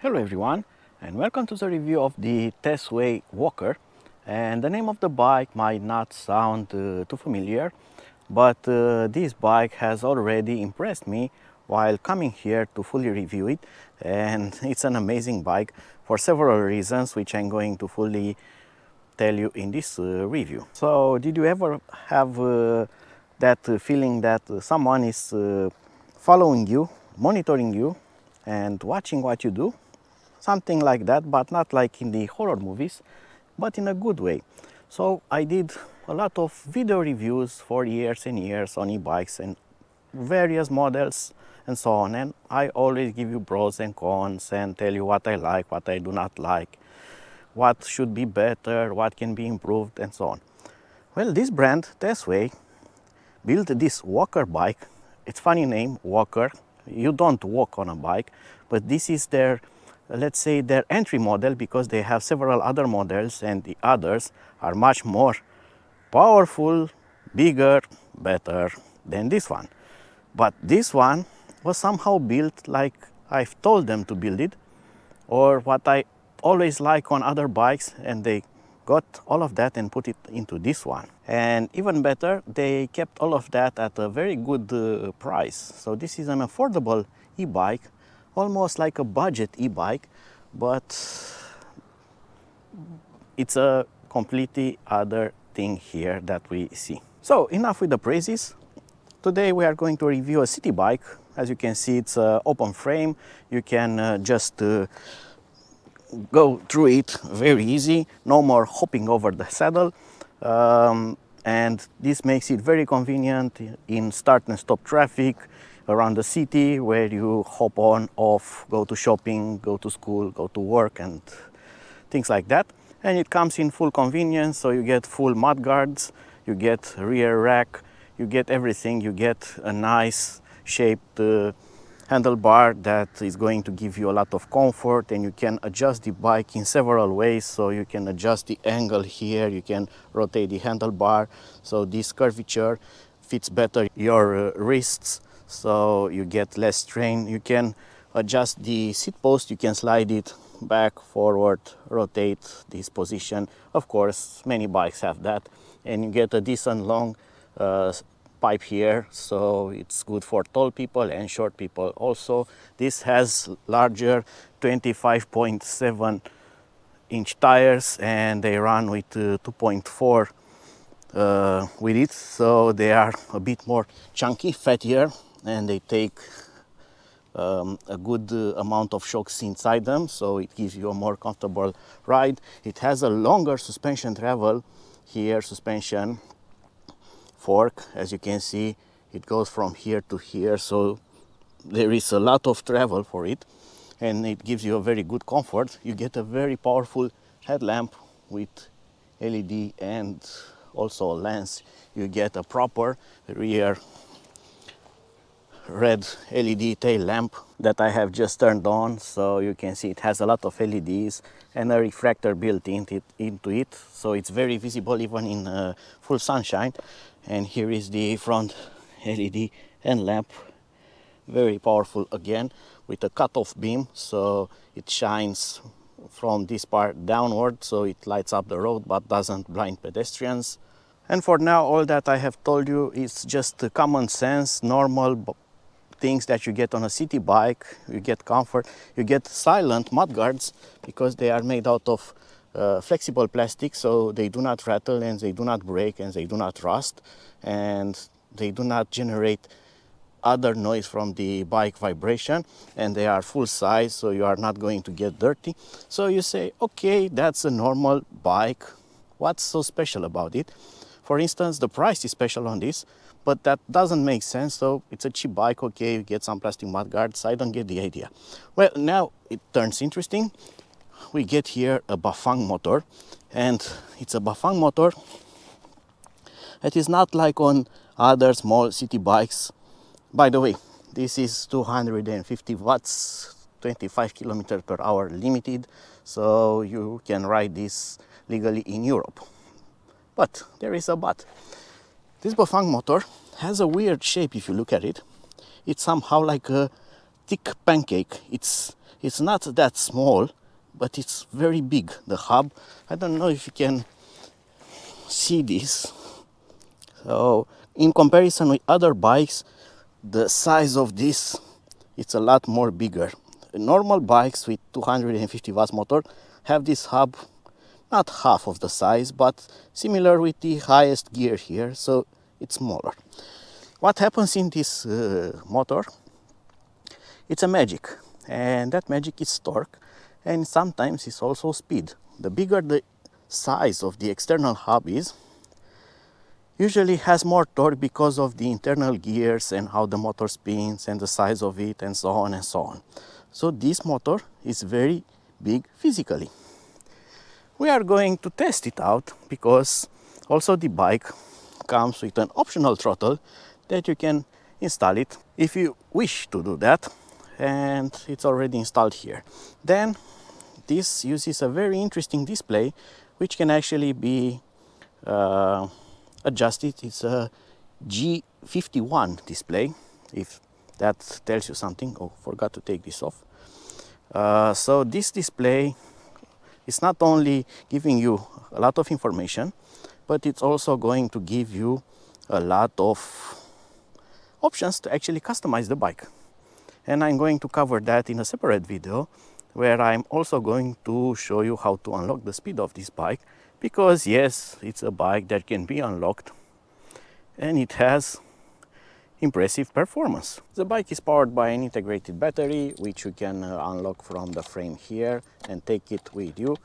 Hello everyone, and welcome to the review of the Tesway Walker. And the name of the bike might not sound too familiar, but this bike has already impressed me while coming here to fully review it. And it's an amazing bike for several reasons, which I'm going to fully tell you in this review. So did you ever have that feeling that someone is following you, monitoring you, and watching what you do? Something like that, but not like in the horror movies, but in a good way. So I did a lot of video reviews for years and years on e-bikes and various models and so on, and I always give you pros and cons and tell you what I like, what I do not like, what should be better, what can be improved, and so on. Well, this brand, Tesway, built this Walker bike. It's funny name, Walker. You don't walk on a bike, but this is their, let's say, their entry model, because they have several other models and the others are much more powerful, bigger, better than this one. But this one was somehow built like I've told them to build it, or what I always like on other bikes, and they got all of that and put it into this one. And even better, they kept all of that at a very good price. So this is an affordable e-bike, almost like a budget e-bike, but it's a completely other thing here that we see. So enough with the praises. Today we are going to review a city bike. As you can see, it's an open frame. You can just go through it very easy, no more hopping over the saddle, and this makes it very convenient in start and stop traffic around the city, where you hop on, off, go to shopping, go to school, go to work, and things like that. And it comes in full convenience, so you get full mud guards, you get rear rack, you get everything. You get a nice shaped handlebar that is going to give you a lot of comfort, and you can adjust the bike in several ways. So you can adjust the angle here, you can rotate the handlebar, so this curvature fits better your wrists, so you get less strain. You can adjust the seat post, you can slide it back, forward, rotate this position. Of course, many bikes have that, and you get a decent long pipe here, so it's good for tall people and short people also. This has larger 25.7 inch tires, and they run with 2.4 with it, so they are a bit more chunky, fattier, and they take a good amount of shocks inside them, so it gives you a more comfortable ride. It has a longer suspension travel here, suspension fork. As you can see, it goes from here to here, so there is a lot of travel for it, and it gives you a very good comfort. You get a very powerful headlamp with LED and also a lens. You get a proper rear red LED tail lamp that I have just turned on, so you can see it has a lot of LEDs and a refractor built into it, so it's very visible even in full sunshine. And here is the front LED and lamp, very powerful again, with a cutoff beam, so it shines from this part downward, so it lights up the road but doesn't blind pedestrians. And for now, all that I have told you is just common sense, normal things that you get on a city bike. You get comfort, you get silent mudguards, because they are made out of flexible plastic, so they do not rattle and they do not break and they do not rust, and they do not generate other noise from the bike vibration, and they are full size, so you are not going to get dirty. So you say, okay, that's a normal bike, what's so special about it? For instance, the price is special on this, but that doesn't make sense. So it's a cheap bike, okay, you get some plastic mudguards. I don't get the idea. Well, now it turns interesting. We get here a Bafang motor, and it's a Bafang motor. It is not like on other small city bikes. By the way, this is 250 watts, 25 kilometers per hour limited, so you can ride this legally in Europe. But there is a but. This Bafang motor has a weird shape if you look at it. It's somehow like a thick pancake. It's It's not that small, but it's very big. The hub, I don't know if you can see this. So in comparison with other bikes, the size of this, it's a lot more bigger. Normal bikes with 250 watts motor have this hub not half of the size, but similar with the highest gear here, so it's smaller. What happens in this motor, it's a magic, and that magic is torque, and sometimes it's also speed. The bigger the size of the external hub is, usually has more torque because of the internal gears and how the motor spins and the size of it and so on and so on. So this motor is very big physically. We are going to test it out because also the bike comes with an optional throttle that you can install it if you wish to do that, and it's already installed here. Then this uses a very interesting display which can actually be adjusted. It's a G51 display, if that tells you something. Oh, forgot to take this off. So this display is not only giving you a lot of information, but it's also going to give you a lot of options to actually customize the bike. And I'm going to cover that in a separate video, where I'm also going to show you how to unlock the speed of this bike, because yes, it's a bike that can be unlocked and it has impressive performance. The bike is powered by an integrated battery, which you can unlock from the frame here and take it with you.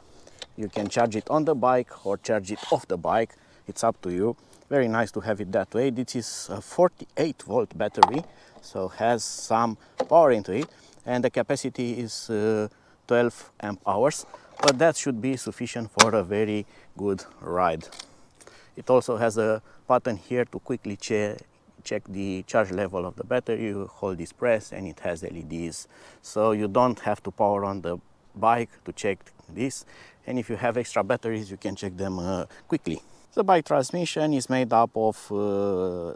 You can charge it on the bike or charge it off the bike, it's up to you. Very nice to have it that way. This is a 48 volt battery, so has some power into it, and the capacity is 12 amp hours, but that should be sufficient for a very good ride. It also has a button here to quickly check the charge level of the battery. You hold this press and it has LEDs, so you don't have to power on the bike to check this, and if you have extra batteries you can check them quickly. The bike transmission is made up of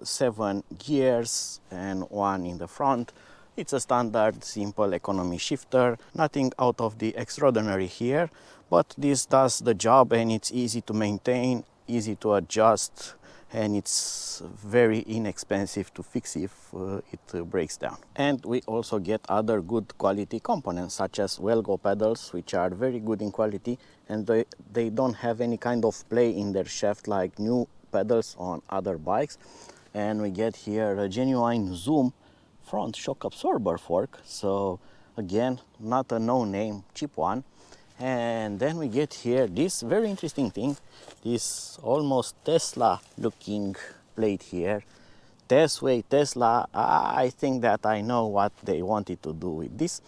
7 gears and 1 in the front. It's a standard simple economy shifter, nothing out of the extraordinary here, but this does the job and it's easy to maintain, easy to adjust, and it's very inexpensive to fix if it breaks down. And we also get other good quality components such as Welgo pedals, which are very good in quality, and they don't have any kind of play in their shaft like new pedals on other bikes. And we get here a genuine Zoom front shock absorber fork, so again, not a no-name, cheap one. And then we get here this very interesting thing, this almost Tesla looking plate here. Tesway, Tesla, I think that I know what they wanted to do with this.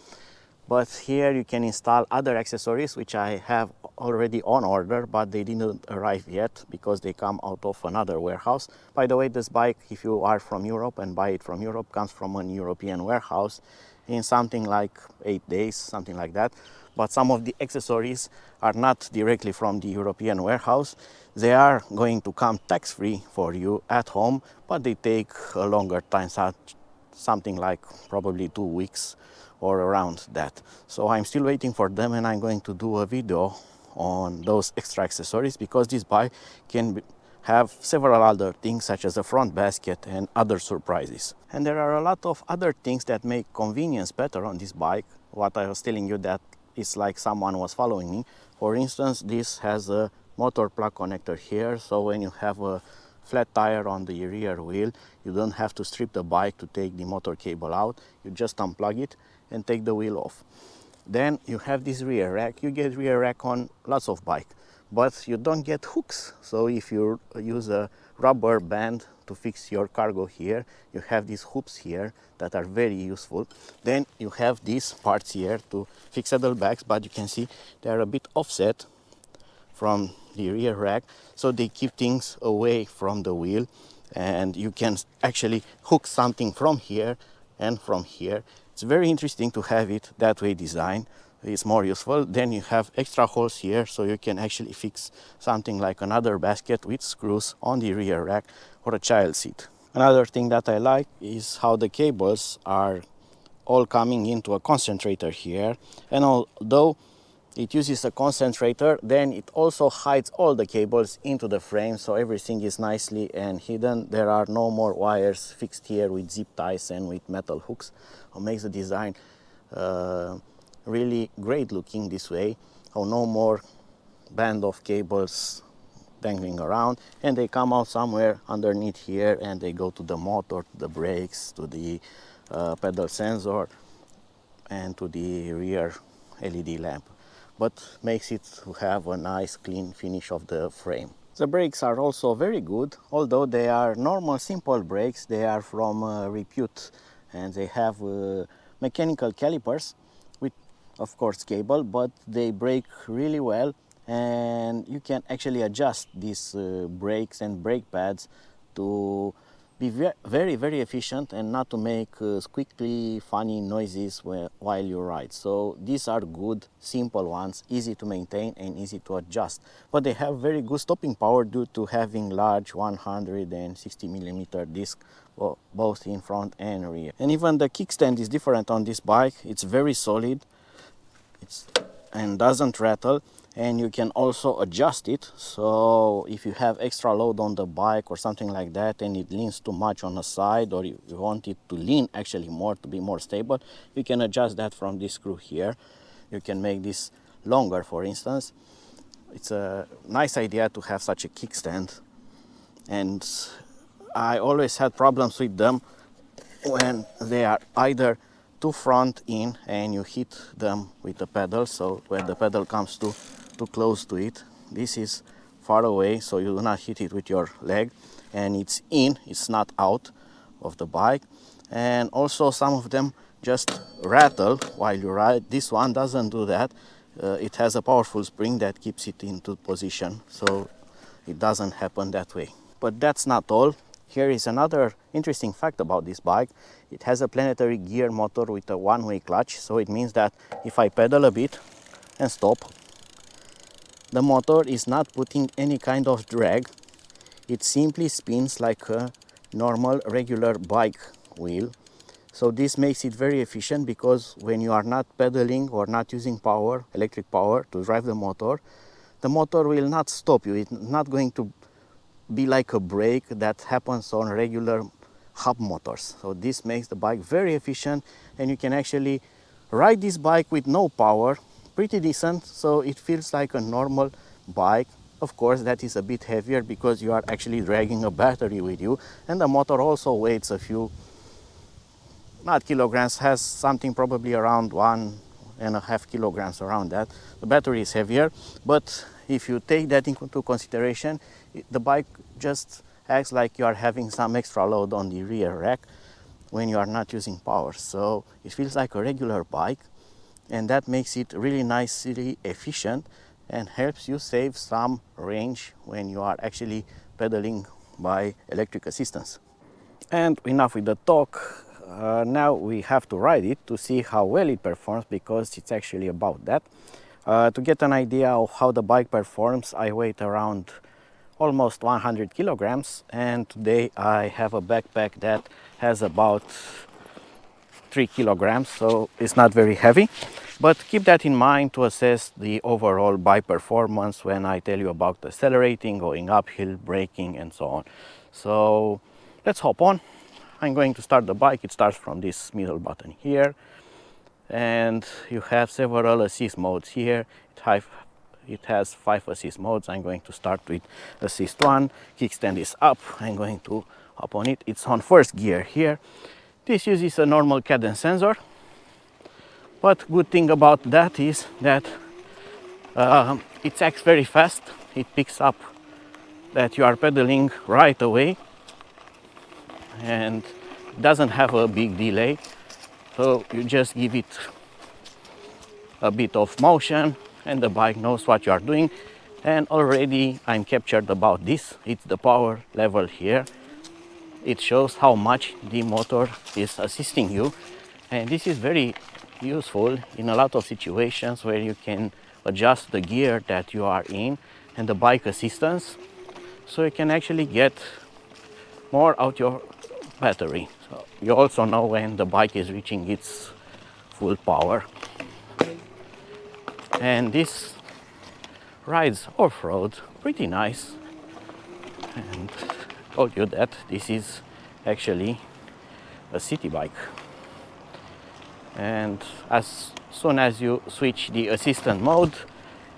But here you can install other accessories which I have already on order, but they didn't arrive yet because they come out of another warehouse. By the way, this bike, if you are from Europe and buy it from Europe, comes from an European warehouse in something like 8 days, something like that. But some of the accessories are not directly from the European warehouse. They are going to come tax-free for you at home, but they take a longer time, something like probably 2 weeks or around that. So I'm still waiting for them, and I'm going to do a video on those extra accessories, because this bike can have several other things such as a front basket and other surprises. And there are a lot of other things that make convenience better on this bike. What I was telling you, that it's like someone was following me. For instance, this has a motor plug connector here, so when you have a flat tire on the rear wheel, you don't have to strip the bike to take the motor cable out. You just unplug it and take the wheel off. Then you have this rear rack. You get rear rack on lots of bikes, but you don't get hooks. So if you use a rubber band to fix your cargo here, you have these hoops here that are very useful. Then you have these parts here to fix saddlebags, but you can see they are a bit offset from the rear rack, so they keep things away from the wheel, and you can actually hook something from here and from here. It's very interesting to have it that way designed. It's more useful. Then you have extra holes here, so you can actually fix something like another basket with screws on the rear rack or a child seat. Another thing that I like is how the cables are all coming into a concentrator here, and although it uses a concentrator, then it also hides all the cables into the frame, so everything is nicely and hidden. There are no more wires fixed here with zip ties and with metal hooks. It makes the design really great looking this way. No more band of cables dangling around, and they come out somewhere underneath here and they go to the motor, to the brakes, to the pedal sensor, and to the rear LED lamp, but makes it to have a nice clean finish of the frame. The brakes are also very good, although they are normal simple brakes. They are from repute, and they have mechanical calipers with, of course, cable, but they brake really well, and you can actually adjust these brakes and brake pads to be very efficient and not to make squeaky funny noises while you ride. So these are good simple ones, easy to maintain and easy to adjust, but they have very good stopping power due to having large 160mm disc both in front and rear. And even the kickstand is different on this bike. It's very solid and doesn't rattle, and you can also adjust it. So if you have extra load on the bike or something like that and it leans too much on the side, or you want it to lean actually more to be more stable, you can adjust that from this screw here. You can make this longer, for instance. It's a nice idea to have such a kickstand, and I always had problems with them when they are either too front in and you hit them with the pedal, so when the pedal comes too close to it, this is far away, so you do not hit it with your leg, and it's in, it's not out of the bike. And also some of them just rattle while you ride. This one doesn't do that. It has a powerful spring that keeps it into position, so it doesn't happen that way. But that's not all. Here is another interesting fact about this bike. It has a planetary gear motor with a one-way clutch, so it means that if I pedal a bit and stop, the motor is not putting any kind of drag. It simply spins like a normal regular bike wheel. So this makes it very efficient, because when you are not pedaling or not using power, electric power, to drive the motor will not stop you. It's not going to be like a brake that happens on regular hub motors. So this makes the bike very efficient, and you can actually ride this bike with no power pretty decent, so it feels like a normal bike. Of course, that is a bit heavier because you are actually dragging a battery with you, and the motor also weighs a few, not kilograms, has something probably around 1.5 kilograms, around that. The battery is heavier, but if you take that into consideration, the bike just acts like you are having some extra load on the rear rack when you are not using power. So it feels like a regular bike, and that makes it really nicely efficient and helps you save some range when you are actually pedaling by electric assistance. And enough with the talk. Now we have to ride it to see how well it performs, because it's actually about that. To get an idea of how the bike performs, I weigh around almost 100 kilograms, and today I have a backpack that has about 3 kilograms, so it's not very heavy. But keep that in mind to assess the overall bike performance when I tell you about accelerating, going uphill, braking, and so on. So let's hop on. I'm going to start the bike. It starts from this middle button here, and you have several assist modes here. It has 5 assist modes. I'm going to start with assist 1. Kickstand is up. I'm going to hop on it. It's on first gear here. This uses a normal cadence sensor, but good thing about that is that it acts very fast. It picks up that you are pedaling right away and doesn't have a big delay. So you just give it a bit of motion and the bike knows what you are doing. And already I'm captured about this. It's the power level here. It shows how much the motor is assisting you, and this is very useful in a lot of situations where you can adjust the gear that you are in and the bike assistance, so you can actually get more out your battery. So you also know when the bike is reaching its full power. And this rides off-road pretty nice. And I told you that this is actually a city bike. And as soon as you switch the assistant mode,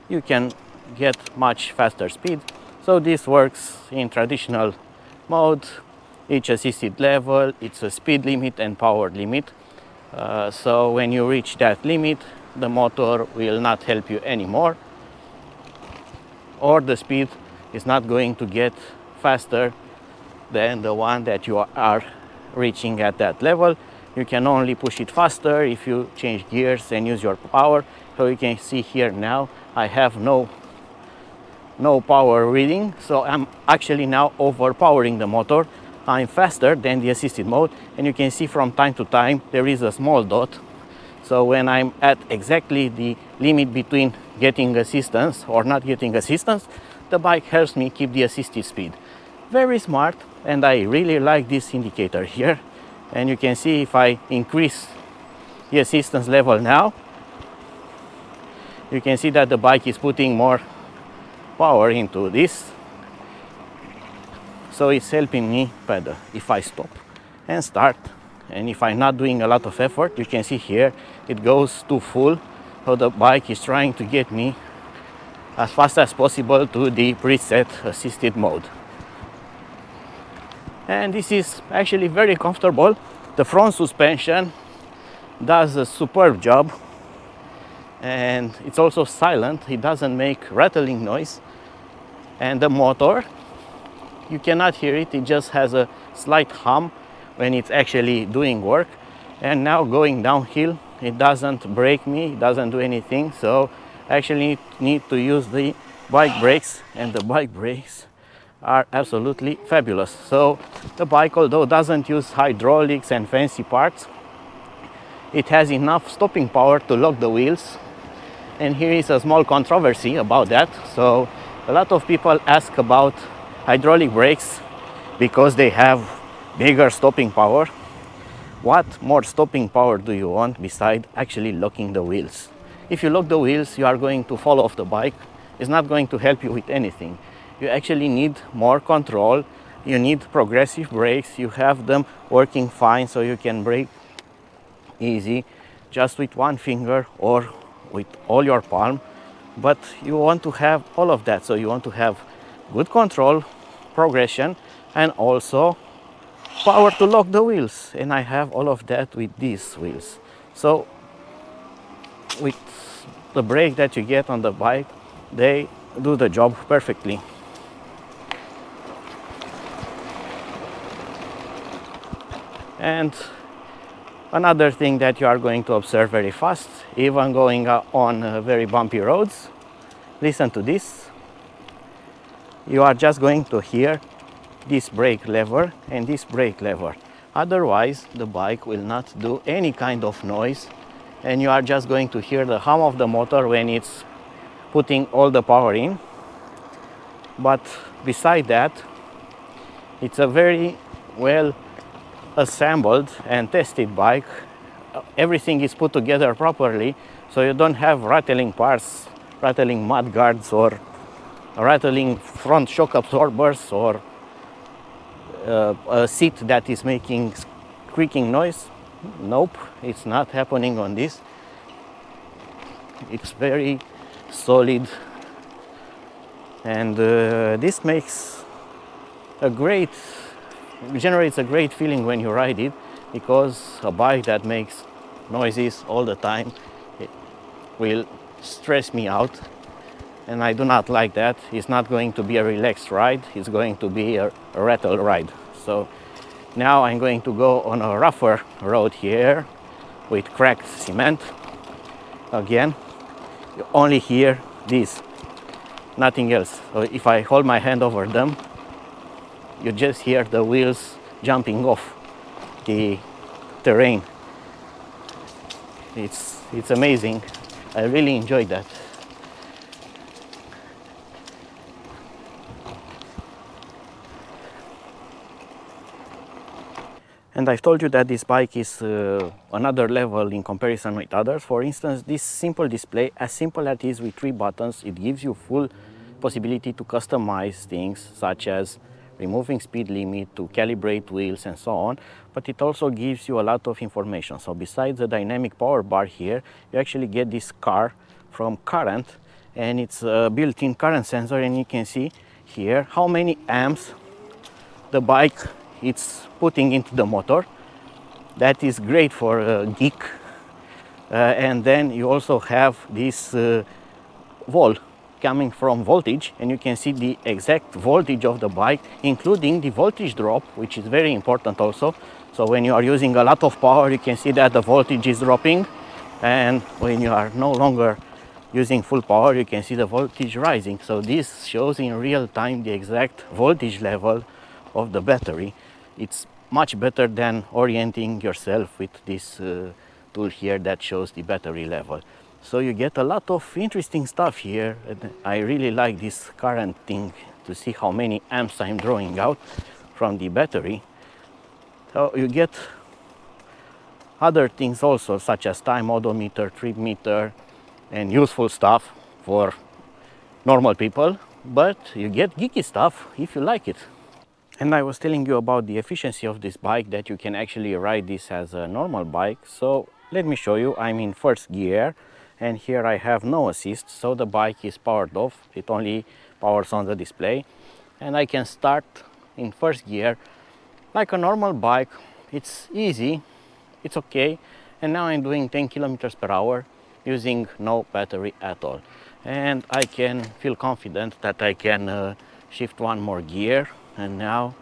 you can get much faster speed. So this works in traditional mode. Each assisted level, it's a speed limit and power limit. So when you reach that limit, the motor will not help you anymore, or the speed is not going to get faster than the one that you are reaching at that level. You can only push it faster if you change gears and use your power. So you can see here now I have no power reading, so I'm actually now overpowering the motor. I'm faster than the assisted mode, and you can see from time to time there is a small dot. So when I'm at exactly the limit between getting assistance or not getting assistance, the bike helps me keep the assisted speed. Very smart, and I really like this indicator here. And you can see if I increase the assistance level now, you can see that the bike is putting more power into this. So it's helping me pedal. If I stop and start, and if I'm not doing a lot of effort, you can see here it goes to full. So the bike is trying to get me as fast as possible to the preset assisted mode. And this is actually very comfortable. The front suspension does a superb job, and it's also silent. It doesn't make rattling noise. And the motor, you cannot hear it. It just has a slight hum when it's actually doing work. And now going downhill, it doesn't brake me, it doesn't do anything. So I actually need to use the bike brakes, and the bike brakes are absolutely fabulous. So the bike, although doesn't use hydraulics and fancy parts, it has enough stopping power to lock the wheels. And here is a small controversy about that. So a lot of people ask about hydraulic brakes because they have bigger stopping power. What more stopping power do you want beside actually locking the wheels? If you lock the wheels, you are going to fall off the bike. It's not going to help you with anything. You actually need more control. You need progressive brakes. You have them working fine, so you can brake easy just with one finger or with all your palm. But you want to have all of that. So you want to have good control, progression, and also power to lock the wheels. And I have all of that with these wheels. So with the brake that you get on the bike, they do the job perfectly. And another thing that you are going to observe very fast, even going on very bumpy roads, listen to this. You are just going to hear this brake lever and this brake lever. Otherwise, the bike will not do any kind of noise, and you are just going to hear the hum of the motor when it's putting all the power in. But beside that, it's a very well assembled and tested bike. Everything is put together properly, so you don't have rattling parts, rattling mud guards, or rattling front shock absorbers, or a seat that is making creaking noise. Nope, it's not happening on this. It's very solid, and this makes a great generates a great feeling when you ride it, because a bike that makes noises all the time, it will stress me out, and I do not like that. It's not going to be a relaxed ride, it's going to be a rattle ride. So now I'm going to go on a rougher road here with cracked cement. Again, you only hear this, nothing else. So if I hold my hand over them, you just hear the wheels jumping off the terrain. It's amazing. I really enjoyed that. And I've told you that this bike is another level in comparison with others. For instance, this simple display, as simple as it is with 3 buttons, it gives you full possibility to customize things such as removing speed limit, to calibrate wheels and so on, but it also gives you a lot of information. So besides the dynamic power bar here, you actually get this car from current, and it's a built-in current sensor, and you can see here how many amps the bike it's putting into the motor. That is great for a geek. And then you also have this volt coming from voltage, and you can see the exact voltage of the bike, including the voltage drop, which is very important also. So when you are using a lot of power, you can see that the voltage is dropping, and when you are no longer using full power, you can see the voltage rising. So this shows in real time the exact voltage level of the battery. It's much better than orienting yourself with this tool here that shows the battery level. So you get a lot of interesting stuff here, and I really like this current thing to see how many amps I'm drawing out from the battery. So you get other things also, such as time odometer, trip meter, and useful stuff for normal people, but you get geeky stuff if you like it. And I was telling you about the efficiency of this bike, that you can actually ride this as a normal bike. So let me show you. I'm in first gear, and here I have no assist, so the bike is powered off. It only powers on the display, and I can start in first gear like a normal bike. It's easy, it's okay, and now I'm doing 10 kilometers per hour using no battery at all. And I can feel confident that I can shift one more gear, and now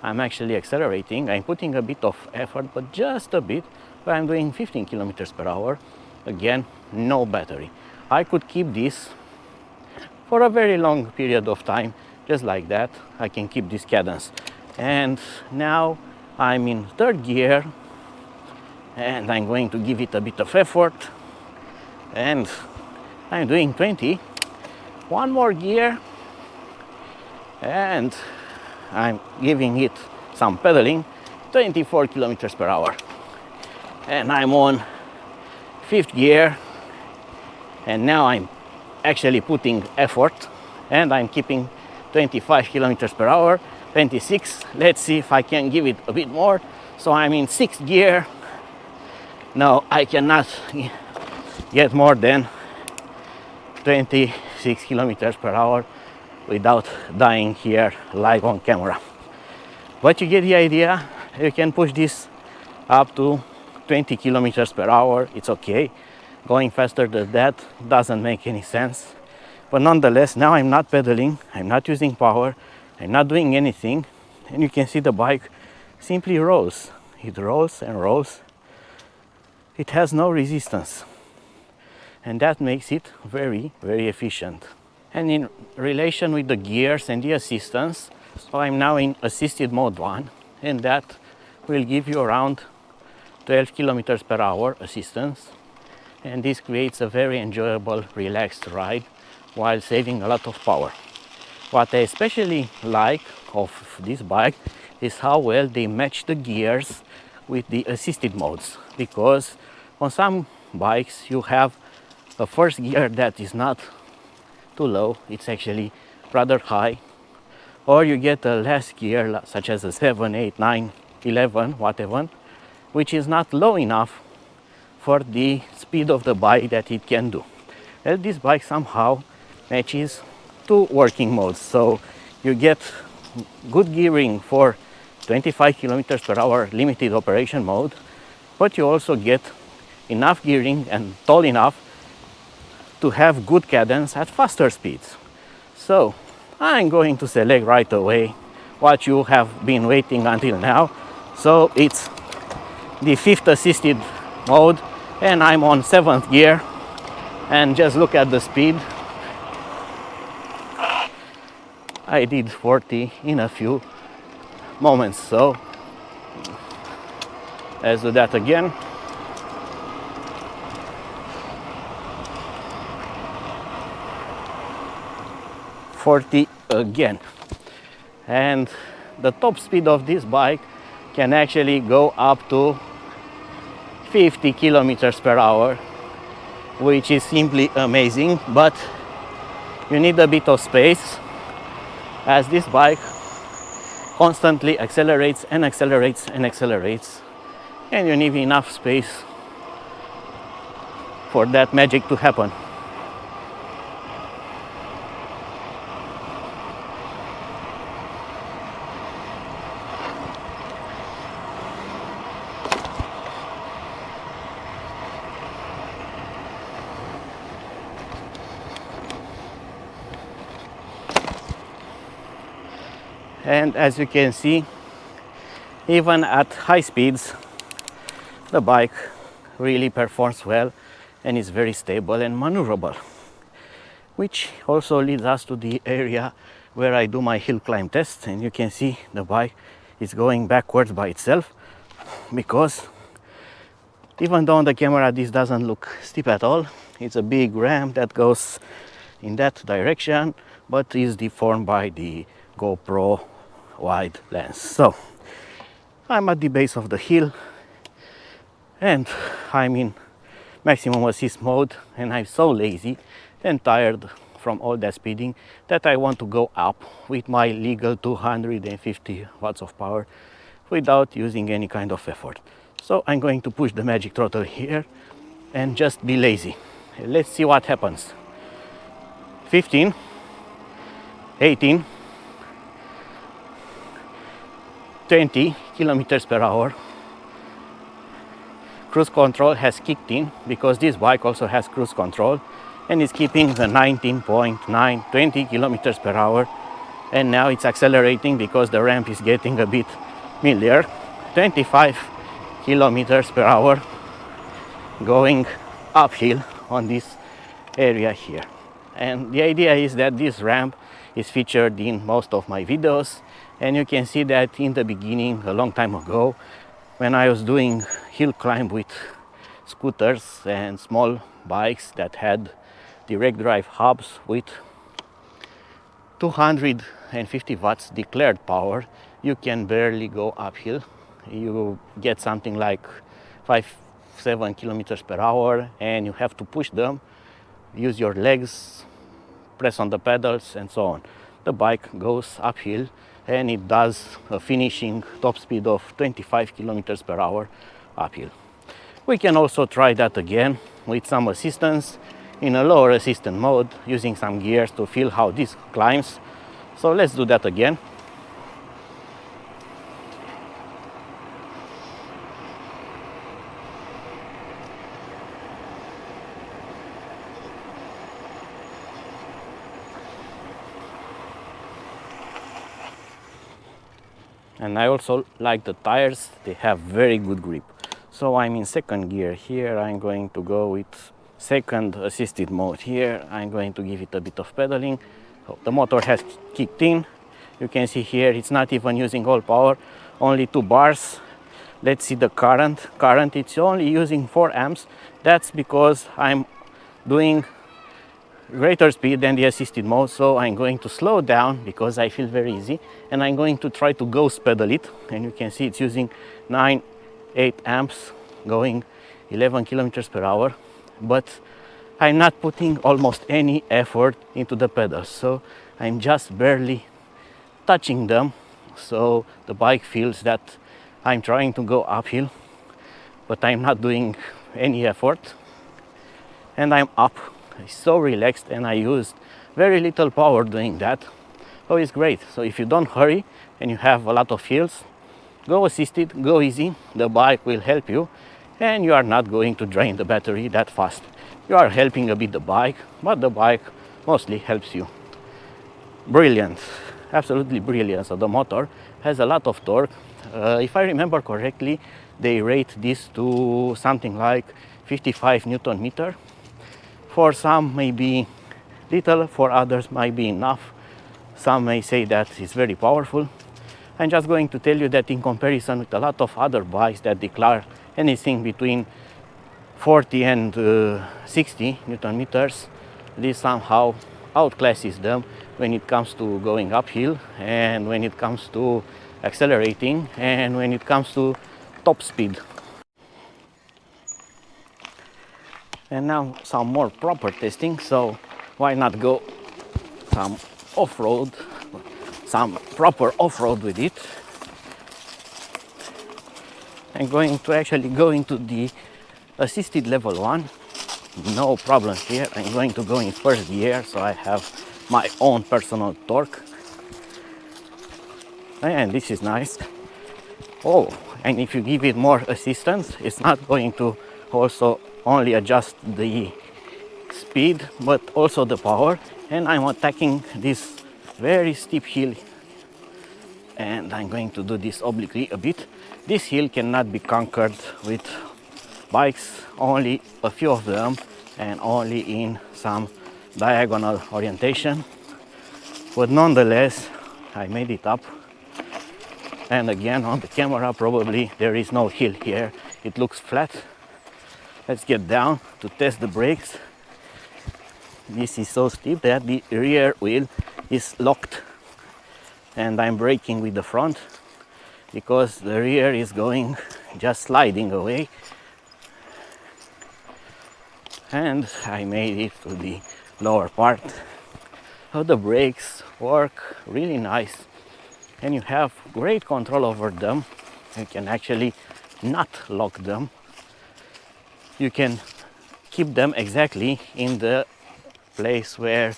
I'm actually accelerating. I'm putting a bit of effort, but just a bit, but I'm doing 15 kilometers per hour. Again, no battery. I could keep this for a very long period of time, just like that. I can keep this cadence. And now I'm in third gear, and I'm going to give it a bit of effort, and I'm doing 20. One more gear, and I'm giving it some pedaling, 24 kilometers per hour. And I'm on fifth gear, and now I'm actually putting effort, and I'm keeping 25 kilometers per hour, 26. Let's see if I can give it a bit more. So I'm in sixth gear. No, I cannot get more than 26 kilometers per hour without dying here live on camera. But you get the idea. You can push this up to 20 kilometers per hour. It's okay. Going faster than that doesn't make any sense. But nonetheless, now I'm not pedaling, I'm not using power, I'm not doing anything, and you can see the bike simply rolls. It rolls and rolls. It has no resistance, and that makes it very, very efficient. And in relation with the gears and the assistance, so I'm now in assisted mode 1, and that will give you around 12 kilometers per hour assistance, and this creates a very enjoyable, relaxed ride while saving a lot of power. What I especially like of this bike is how well they match the gears with the assisted modes, because on some bikes you have a first gear that is not too low, it's actually rather high, or you get a last gear such as a 7, 8, 9, 11, whatever, which is not low enough for the speed of the bike that it can do. And this bike somehow matches two working modes, so you get good gearing for 25 kilometers per hour limited operation mode, but you also get enough gearing and tall enough to have good cadence at faster speeds. So I'm going to select right away what you have been waiting until now. So it's the fifth assisted mode, and I'm on 7th gear, and just look at the speed. I did 40 in a few moments, so let's do that again. (40) again. And the top speed of this bike can actually go up to 50 kilometers per hour, which is simply amazing. But you need a bit of space, as this bike constantly accelerates and accelerates and accelerates, and you need enough space for that magic to happen. And as you can see, even at high speeds, the bike really performs well and is very stable and maneuverable. Which also leads us to the area where I do my hill climb tests, and you can see the bike is going backwards by itself, because even though on the camera this doesn't look steep at all, it's a big ramp that goes in that direction, but is deformed by the GoPro wide lens. So I'm at the base of the hill and I'm in maximum assist mode, and I'm so lazy and tired from all that speeding that I want to go up with my legal 250 watts of power without using any kind of effort. So I'm going to push the magic throttle here and just be lazy. Let's see what happens. 15, 18, 20 kilometers per hour. Cruise control has kicked in, because this bike also has cruise control, and is keeping the 19.9, 20 kilometers per hour. And now it's accelerating because the ramp is getting a bit milder. 25 kilometers per hour going uphill on this area here. And the idea is that this ramp is featured in most of my videos, and you can see that in the beginning, a long time ago, when I was doing hill climb with scooters and small bikes that had direct drive hubs with 250 watts declared power, you can barely go uphill. You get something like 5-7 kilometers per hour, and you have to push them, use your legs, press on the pedals, and so on. The bike goes uphill, and it does a finishing top speed of 25 kilometers per hour uphill. We can also try that again with some assistance in a lower assistant mode, using some gears to feel how this climbs. So let's do that again. And I also like the tires, they have very good grip. So I'm in second gear here, I'm going to go with second assisted mode here. I'm going to give it a bit of pedaling. So the motor has kicked in. You can see here it's not even using all power, only 2 bars. Let's see the current. It's only using 4 amps. That's because I'm doing greater speed than the assisted mode, so I'm going to slow down because I feel very easy, and I'm going to try to ghost pedal it, and you can see it's using 8 amps going 11 kilometers per hour, but I'm not putting almost any effort into the pedals, so I'm just barely touching them, so the bike feels that I'm trying to go uphill, but I'm not doing any effort, and I'm up. It's so relaxed, and I used very little power doing that. Oh, it's great. So if you don't hurry and you have a lot of hills, go assisted, go easy. The bike will help you, and you are not going to drain the battery that fast. You are helping a bit the bike, but the bike mostly helps you. Brilliant, absolutely brilliant. So the motor has a lot of torque. If I remember correctly, they rate this to something like 55 Newton meter. For some may be little, for others might be enough. Some may say that it's very powerful. I'm just going to tell you that in comparison with a lot of other bikes that declare anything between 40 and 60 Newton meters, this somehow outclasses them when it comes to going uphill and when it comes to accelerating and when it comes to top speed. And now some more proper testing, so why not go some off-road, some proper off-road with it. I'm going to actually go into the assisted level 1, no problem here. I'm going to go in first gear, so I have my own personal torque, and this is nice. Oh, and if you give it more assistance, it's not going to also only adjust the speed but also the power. And I'm attacking this very steep hill, and I'm going to do this obliquely a bit. This hill cannot be conquered with bikes, only a few of them and only in some diagonal orientation, but nonetheless I made it up. And again, on the camera probably there is no hill here, it looks flat. Let's get down to test the brakes. This is so steep that the rear wheel is locked, and I'm braking with the front because the rear is going just sliding away. And I made it to the lower part. So the brakes work really nice and you have great control over them. You can actually not lock them. You can keep them exactly in the place where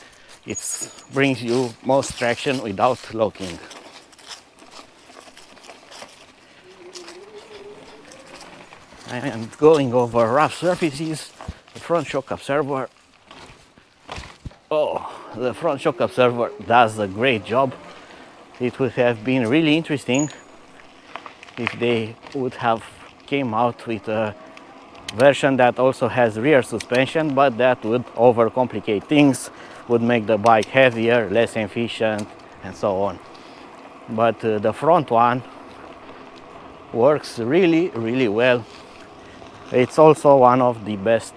it brings you most traction without locking. And going over rough surfaces, the front shock absorber. Oh, the front shock absorber does a great job. It would have been really interesting if they would have came out with a version that also has rear suspension, but that would overcomplicate things, would make the bike heavier, less efficient, and so on. But the front one works really, really well. It's also one of the best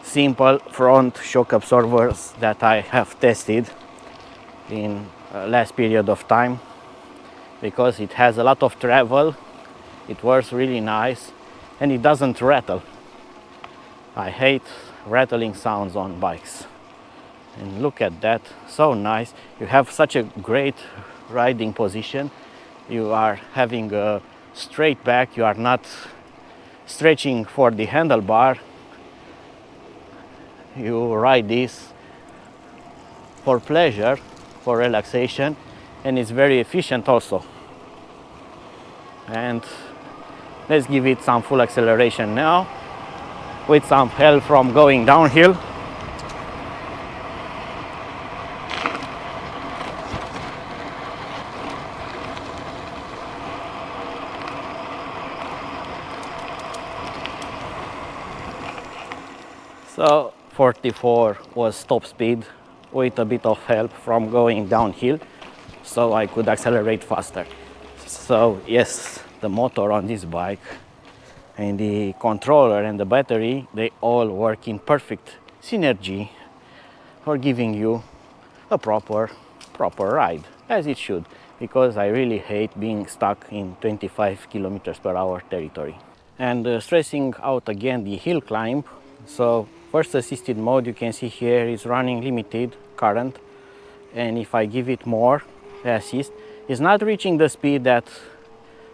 simple front shock absorbers that I have tested in last period of time, because it has a lot of travel, it works really nice, and it doesn't rattle. I hate rattling sounds on bikes. And look at that, so nice. You have such a great riding position. You are having a straight back, you are not stretching for the handlebar. You ride this for pleasure, for relaxation, and it's very efficient also. And let's give it some full acceleration now with some help from going downhill. So 44 was top speed with a bit of help from going downhill, so I could accelerate faster. So yes, the motor on this bike and the controller and the battery, they all work in perfect synergy for giving you a proper ride, as it should, because I really hate being stuck in 25 kilometers per hour territory. And stressing out again the hill climb. So first assisted mode, you can see here is running limited current, and if I give it more assist, it's not reaching the speed that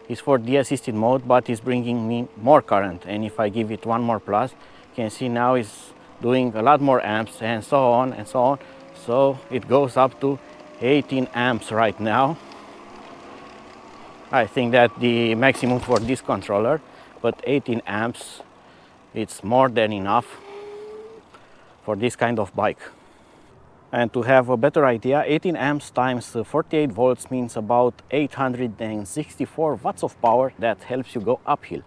is for the assisted mode, but is bringing me more current. And if I give it one more plus, you can see now it's doing a lot more amps, and so on and so on. So it goes up to 18 amps right now. I think that the maximum for this controller, but 18 amps, it's more than enough for this kind of bike. And to have a better idea, 18 amps times 48 volts means about 864 watts of power that helps you go uphill.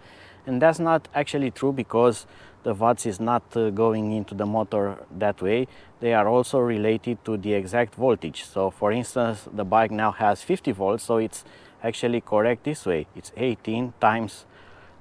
And that's not actually true, because the watts is not going into the motor that way. They are also related to the exact voltage. So for instance, the bike now has 50 volts, so it's actually correct this way. It's 18 times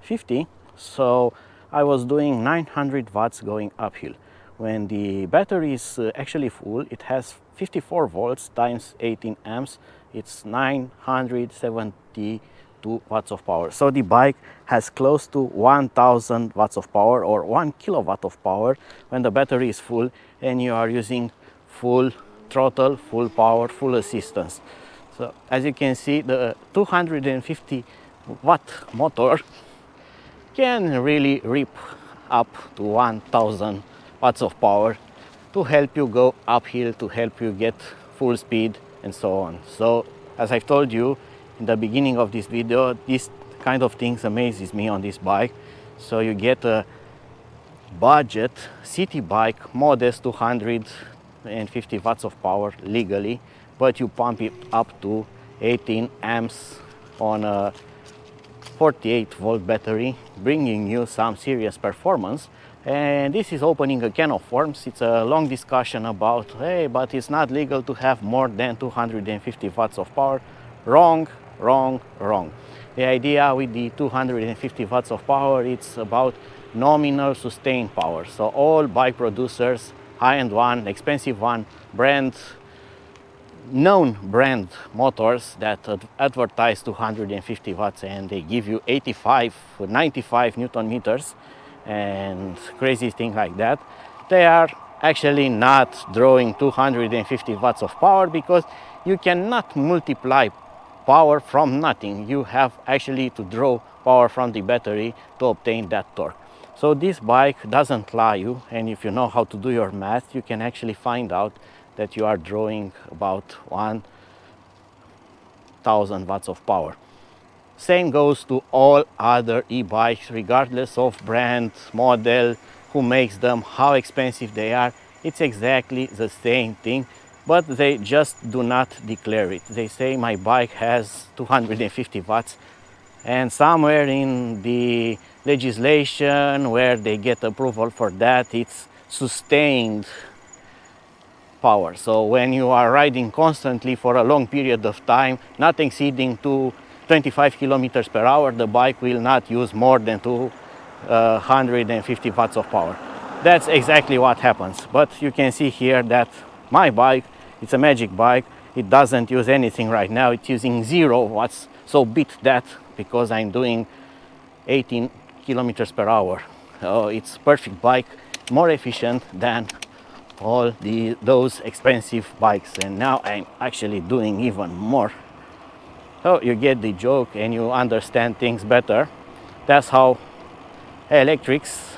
50. So I was doing 900 watts going uphill. When the battery is actually full, it has 54 volts times 18 amps. it's 972 watts of power. So the bike has close to 1000 watts of power, or 1 kilowatt of power, when the battery is full and you are using full throttle, full power, full assistance. So as you can see, the 250 watt motor can really rip up to 1000 watts of power to help you go uphill, to help you get full speed and so on. So as I've told you in the beginning of this video, this kind of things amazes me on this bike. So you get a budget city bike, modest 250 watts of power legally, but you pump it up to 18 amps on a 48-volt battery, bringing you some serious performance. And this is opening a can of worms. It's a long discussion about, hey, but it's not legal to have more than 250 watts of power. Wrong, wrong, wrong. The idea with the 250 watts of power, it's about nominal sustained power. So all bike producers, high-end one, expensive one, known brand motors that advertise 250 watts and they give you 85 or 95 newton meters and crazy thing like that, they are actually not drawing 250 watts of power, because you cannot multiply power from nothing. You have actually to draw power from the battery to obtain that torque. So this bike doesn't lie you, and if you know how to do your math, you can actually find out that you are drawing about 1000 watts of power. Same goes to all other e-bikes, regardless of brand, model, who makes them, how expensive they are. It's exactly the same thing, but they just do not declare it. They say my bike has 250 watts, and somewhere in the legislation where they get approval for that, it's sustained power. So when you are riding constantly for a long period of time, not exceeding to 25 kilometers per hour, the bike will not use more than 250 watts of power. That's exactly what happens. But you can see here that my bike, it's a magic bike. It doesn't use anything right now. It's using 0 watts. So beat that, because I'm doing 18 kilometers per hour. It's perfect bike, more efficient than all those expensive bikes. And now I'm actually doing even more. So you get the joke and you understand things better. That's how electrics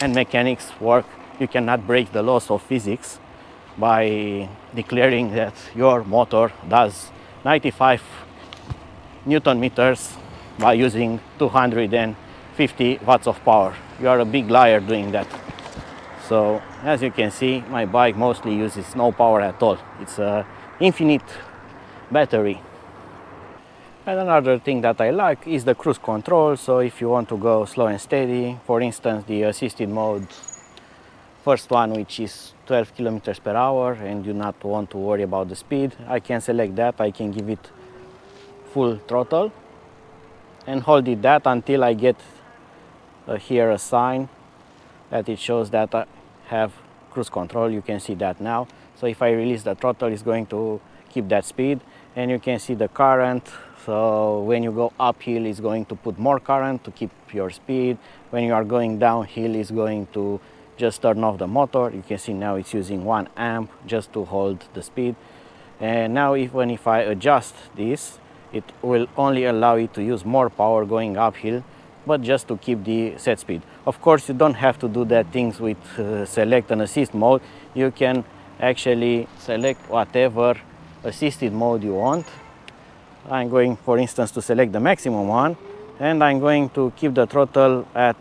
and mechanics work. You cannot break the laws of physics by declaring that your motor does 95 newton meters by using 250 watts of power. You are a big liar doing that. So as you can see, my bike mostly uses no power at all. It's an infinite battery. And another thing that I like is the cruise control. So if you want to go slow and steady, for instance, the assisted mode, first one, which is 12 kilometers per hour, and do not want to worry about the speed, I can select that. I can give it full throttle and hold it that until I get here a sign that it shows that I have cruise control. You can see that now. So if I release the throttle, it's going to keep that speed, and you can see the current. So when you go uphill, it's going to put more current to keep your speed. When you are going downhill, it's going to just turn off the motor. You can see now it's using 1 amp just to hold the speed. And now even if I adjust this, it will only allow it to use more power going uphill, but just to keep the set speed. Of course, you don't have to do that things with select and assist mode. You can actually select whatever assisted mode you want. I'm going, for instance, to select the maximum one, and I'm going to keep the throttle at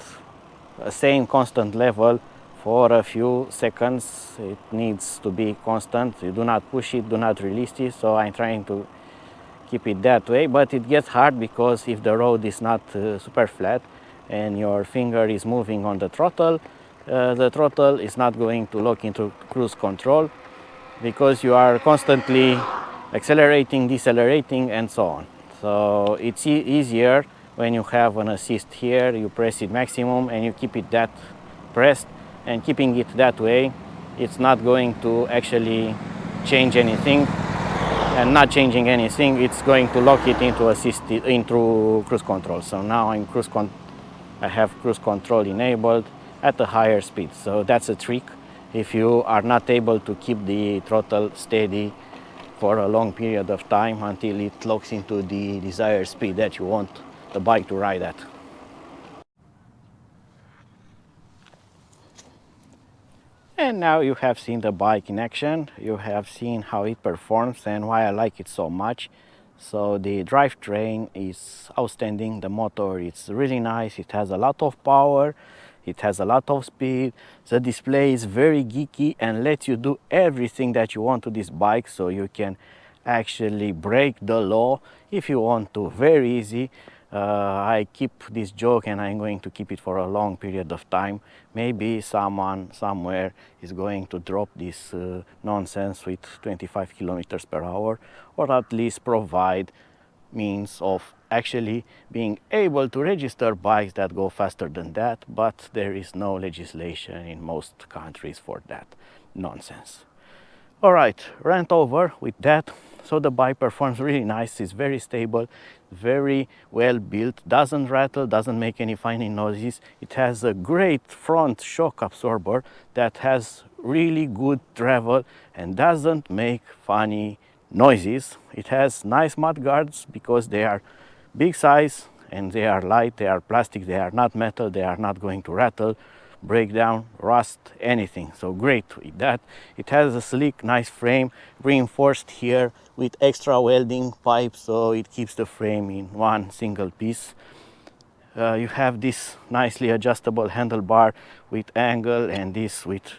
the same constant level for a few seconds. It needs to be constant. You do not push it, do not release it. So I'm trying to keep it that way, but it gets hard because if the road is not super flat and your finger is moving on the throttle is not going to lock into cruise control, because you are constantly accelerating, decelerating, and so on. So it's easier when you have an assist here. You press it maximum and you keep it that pressed, and keeping it that way, it's not going to actually change anything. and not changing anything, it's going to lock it into cruise control. So now I have cruise control enabled at a higher speed. So that's a trick if you are not able to keep the throttle steady for a long period of time until it locks into the desired speed that you want the bike to ride at. And now you have seen the bike in action, you have seen how it performs and why I like it so much. So the drivetrain is outstanding, the motor is really nice, it has a lot of power, it has a lot of speed, the display is very geeky and lets you do everything that you want to this bike, so you can actually break the law if you want to, very easy. I keep this joke and I'm going to keep it for a long period of time. Maybe someone somewhere is going to drop this nonsense with 25 kilometers per hour, or at least provide means of actually being able to register bikes that go faster than that, but there is no legislation in most countries for that nonsense. All right, rant over with that. So the bike performs really nice, it's very stable, very well built, doesn't rattle, doesn't make any funny noises. It has a great front shock absorber that has really good travel and doesn't make funny noises. It has nice mud guards because they are big size and they are light, they are plastic, they are not metal, they are not going to rattle, break down, rust, anything. So great with that. It has a sleek, nice frame, reinforced here with extra welding pipes, so it keeps the frame in one single piece. You have this nicely adjustable handlebar with angle and this with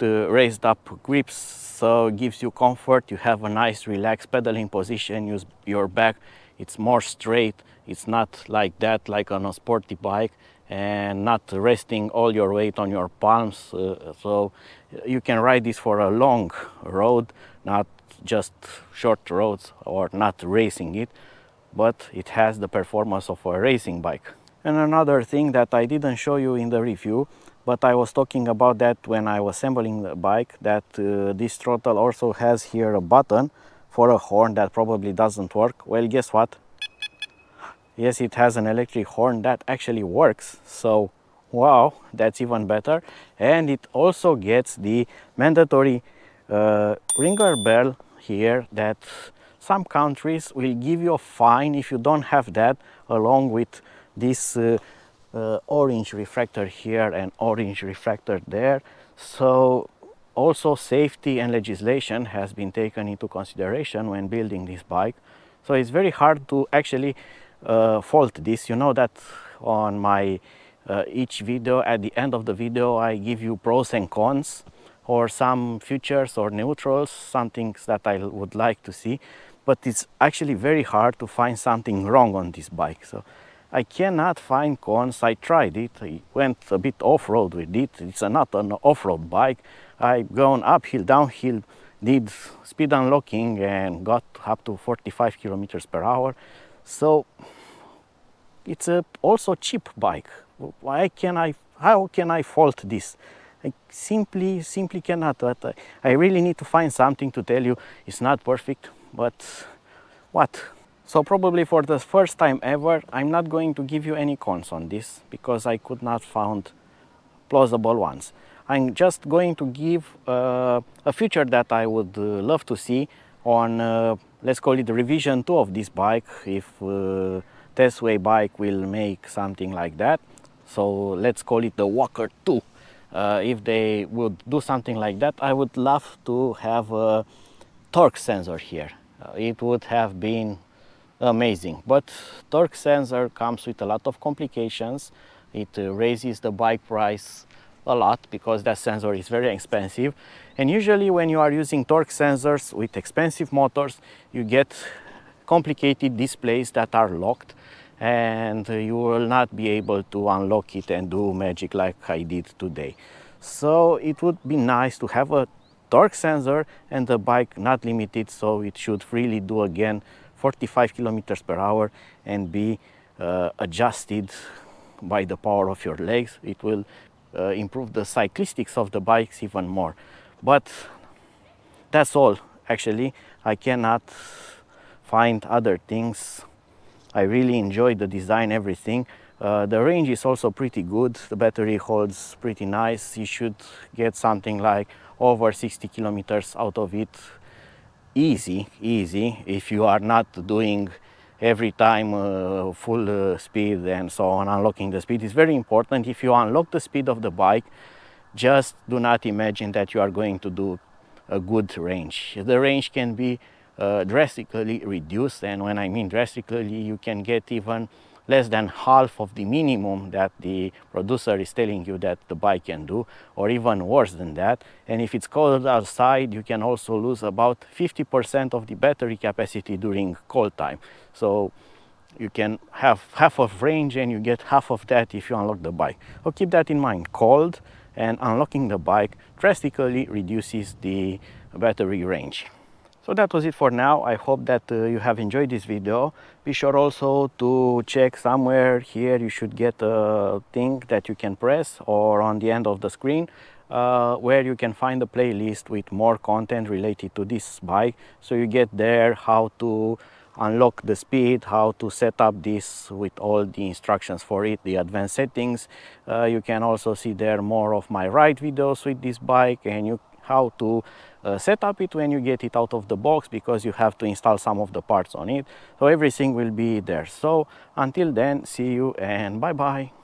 raised up grips, so it gives you comfort. You have a nice relaxed pedaling position. Use your back, it's more straight, it's not like that like on a sporty bike, and not resting all your weight on your palms, so you can ride this for a long road, not just short roads, or not racing it, but it has the performance of a racing bike. And another thing that I didn't show you in the review, but I was talking about that when I was assembling the bike, that this throttle also has here a button for a horn that probably doesn't work. Well, guess what? Yes, it has an electric horn that actually works, so wow, that's even better. And it also gets the mandatory ringer bell here that some countries will give you a fine if you don't have that, along with this orange refractor here and orange refractor there. So also safety and legislation has been taken into consideration when building this bike. So it's very hard to actually fault this. You know that on my each video, at the end of the video, I give you pros and cons, or some features or neutrals, some things that I would like to see, but it's actually very hard to find something wrong on this bike. So I cannot find cons. I tried it, I went a bit off-road with it. It's not an off-road bike. I've gone uphill, downhill, did speed unlocking and got up to 45 kilometers per hour. So it's a also cheap bike. How can I fault this? I simply cannot. But I really need to find something to tell you. It's not perfect, but what? So probably for the first time ever, I'm not going to give you any cons on this because I could not find plausible ones. I'm just going to give a feature that I would love to see on, let's call it the revision 2 of this bike, if Tesway bike will make something like that. So let's call it the Walker 2. If they would do something like that, I would love to have a torque sensor here. It would have been amazing, but torque sensor comes with a lot of complications. It raises the bike price a lot because that sensor is very expensive, and usually when you are using torque sensors with expensive motors, you get complicated displays that are locked, and you will not be able to unlock it and do magic like I did today. So it would be nice to have a torque sensor and the bike not limited, so it should freely do again 45 kilometers per hour and be adjusted by the power of your legs. It will improve the cyclistics of the bikes even more. But that's all actually. I cannot find other things. I really enjoy the design, everything. The range is also pretty good. The battery holds pretty nice. You should get something like over 60 kilometers out of it easy if you are not doing every time full speed and so on. Unlocking the speed is very important. If you unlock the speed of the bike, just do not imagine that you are going to do a good range. The range can be drastically reduced, and when I mean drastically, you can get even less than half of the minimum that the producer is telling you that the bike can do, or even worse than that. And if it's cold outside, you can also lose about 50% of the battery capacity during cold time. So you can have half of range and you get half of that if you unlock the bike. So keep that in mind. Cold and unlocking the bike drastically reduces the battery range. So that was it for now. I hope that you have enjoyed this video. Be sure also to check somewhere here. You should get a thing that you can press, or on the end of the screen, where you can find a playlist with more content related to this bike. So you get there how to unlock the speed, how to set up this with all the instructions for it, the advanced settings. You can also see there more of my ride videos with this bike, and how to set up it when you get it out of the box, because you have to install some of the parts on it. So everything will be there. So until then, see you and bye bye.